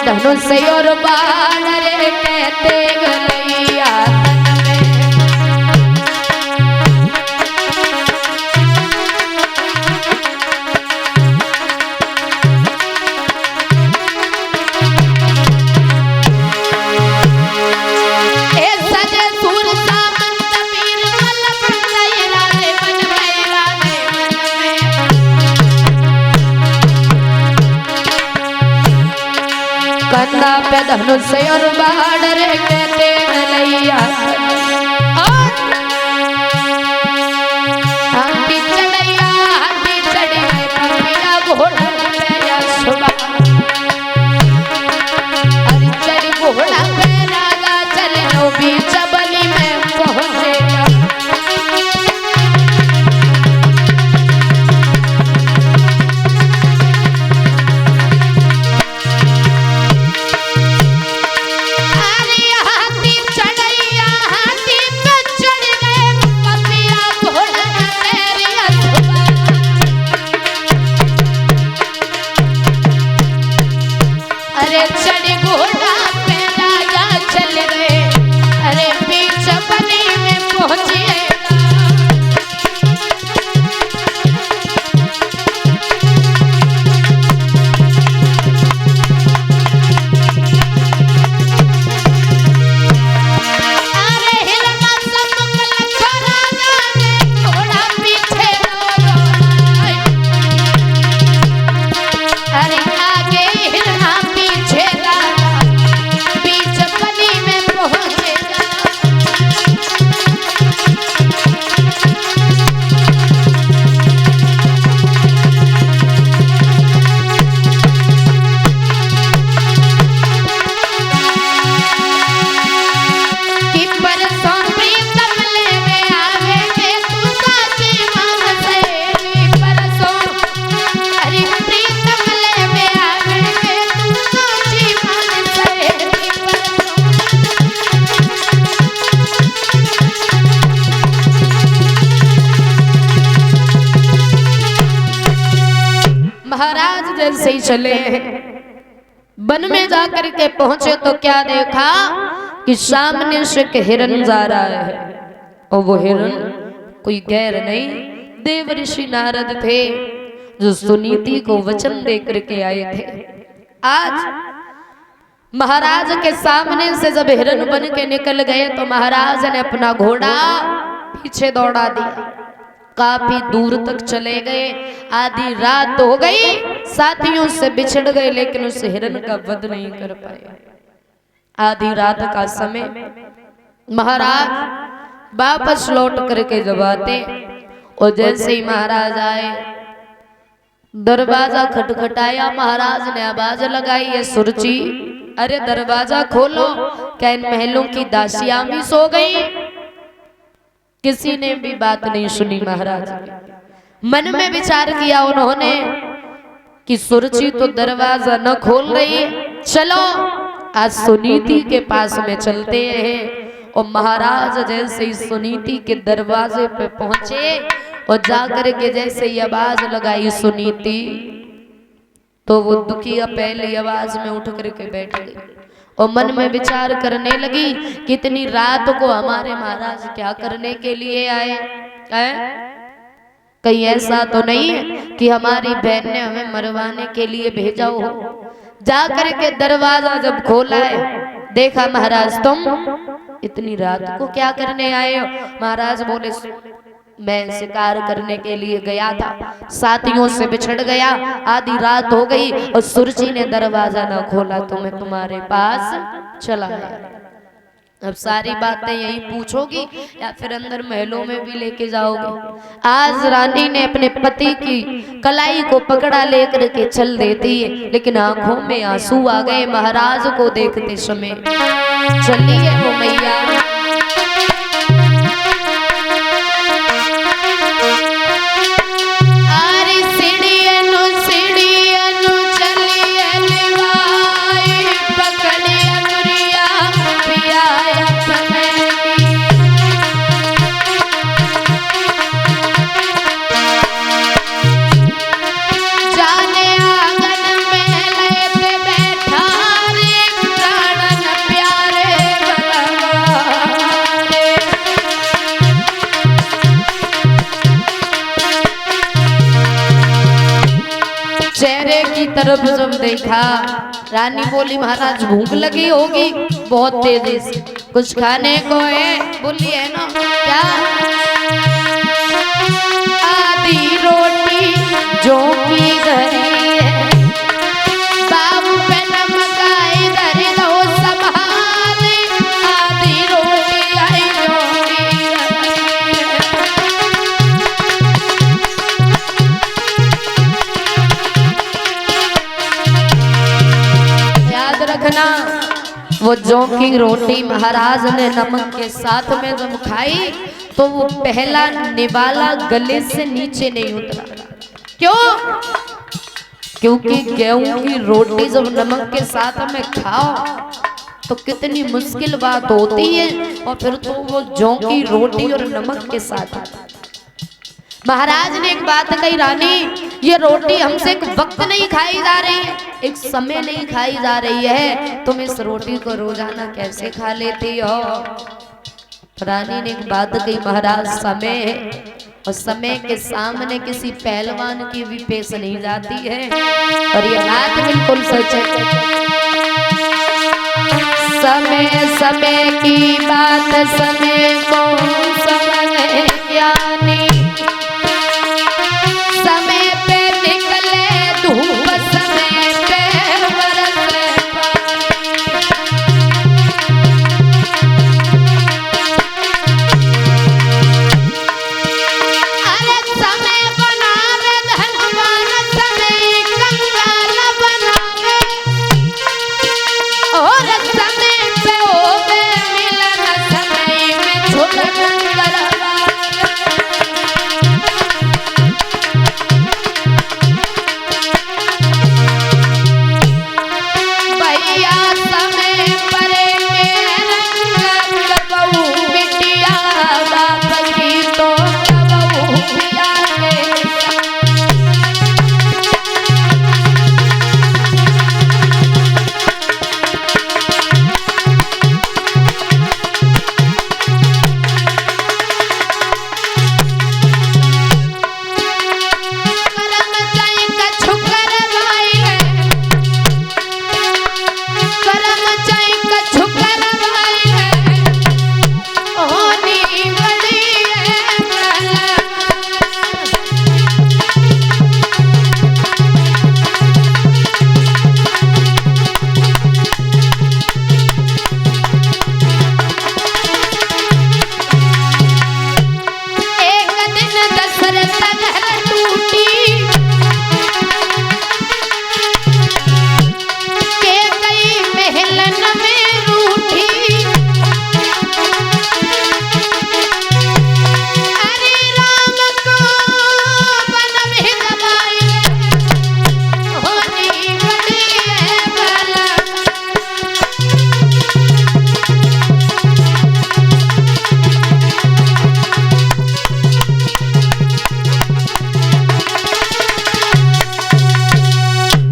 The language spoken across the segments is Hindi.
धनुष और बाण रे कहते गलैया कंधा पे धनुष और बाण रे कहते गलैया हाथी चढ़ैया हाथी चढ़े कपिया घोड़ा पे सुबह अरे चढ़ी घोड़ा पे रागा चले नो बीच बलि में पहुंचेगा महाराज जैसे ही चले वन में जाकर के पहुंचे तो क्या देखा कि सामने से एक हिरन जा रहा है और वो हिरन कोई गैर नहीं देव ऋषि नारद थे जो सुनीति को वचन देकर के आए थे। आज महाराज के सामने से जब हिरन बन के निकल गए तो महाराज ने अपना घोड़ा पीछे दौड़ा दिया, काफी दूर तक चले गए, आधी रात हो गई, साथियों से बिछड़ गए लेकिन उस हिरन का वध नहीं कर पाए। आधी रात का समय महाराज वापस लौट करके जब आते और जैसे ही महाराज आए दरवाजा खटखटाया, महाराज ने आवाज लगाई है सुरची अरे दरवाजा खोलो, क्या इन महलों की दासियां भी सो गई? किसी ने भी बात नहीं सुनी। महाराज मन में विचार किया उन्होंने कि सुरची तो दरवाजा न खोल रही, चलो आज सुनीति के पास में चलते हैं। और महाराज जैसे ही सुनीति के दरवाजे पे पहुंचे और जाकर के जैसे ही आवाज लगाई सुनीति, तो वो दुखिया पहली आवाज में उठ करके बैठ गई और मन में विचार करने लगी कि इतनी रात को हमारे महाराज क्या करने के लिए आए हैं? कहीं ऐसा तो नहीं है कि हमारी बहन ने हमें मरवाने के लिए भेजा हो। जाकर के दरवाजा जब खोला है देखा महाराज तुम इतनी रात को क्या करने आए हो? महाराज बोले मैं शिकार करने के लिए गया था, साथियों से बिछड़ गया, आधी रात हो गई और सुरजी ने दरवाजा ना खोला तो मैं तुम्हारे पास चला गया। अब सारी बातें यही पूछोगी या फिर अंदर महलों में भी लेके जाओगे? आज रानी ने अपने पति की कलाई को पकड़ा लेकर के चल देती है, लेकिन आंखों में आंसू आ गए महाराज को देखते समय। चलिए वो मैया जाने आंगन में लेते बैठा तरफ जब देखा, रानी बोली महाराज भूख लगी होगी बहुत तेजी से, कुछ खाने को है? बोली है ना। क्या? आधी रोटी जो की धरी है, बाबू पे नमक इधर दो संभाल, आधी रोटी आई जो की धरी है। याद रखना, वो जौ की रोटी महाराज ने नमक के साथ में जब खाई तो वो पहला निवाला गले से नीचे नहीं उतरा। क्यों? क्योंकि गेहूं की रोटी जब नमक के साथ में खाओ तो कितनी मुश्किल बात होती है, और फिर तो वो जौ की रोटी और नमक के साथ। महाराज ने एक बात कही, रानी ये रोटी हमसे एक वक्त नहीं खाई जा रही है, एक समय नहीं खाई जा रही है, तुम इस रोटी को रोजाना कैसे खा लेती हो? रानी ने एक बात कही, महाराज समय है और समय के सामने किसी पहलवान की भी पेश नहीं जाती है, और ये बात बिल्कुल सच है। समय समय की बात समय को समझ ज्ञानी, समय पे निकले धूप समय पे बरसे अरे समय बनावे धनवान, समय कंगाल बनावे, और समय पे होवे मिलन, समय में झुलन करवा।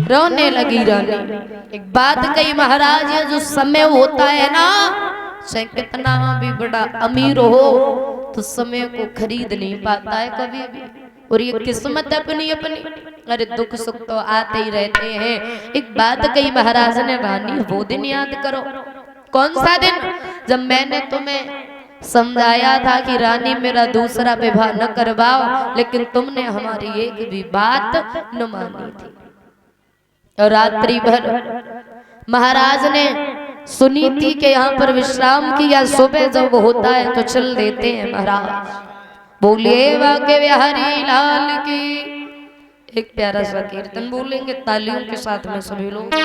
रोने लगी रानी। एक बात कही महाराज, ये जो समय होता है ना, चाहे कितना भी बड़ा अमीर हो तो समय को खरीद नहीं पाता है कभी भी, और ये किस्मत अपनी अपनी। अरे दुख सुख तो आते ही रहते हैं। एक बात कही महाराज ने, रानी वो दिन याद करो। कौन सा दिन? जब मैंने तुम्हें समझाया था कि रानी मेरा दूसरा विवाह न करवाओ, लेकिन तुमने हमारी एक भी बात न मानी थी। और रात्रि भर महाराज ने सुनी थी कि यहाँ पर विश्राम किया, सुबह जब होता है तो चल देते हैं महाराज। बोलिए वाके बिहारी लाल की। एक प्यारा सा कीर्तन बोलेंगे तालियों के साथ में सभी लोग।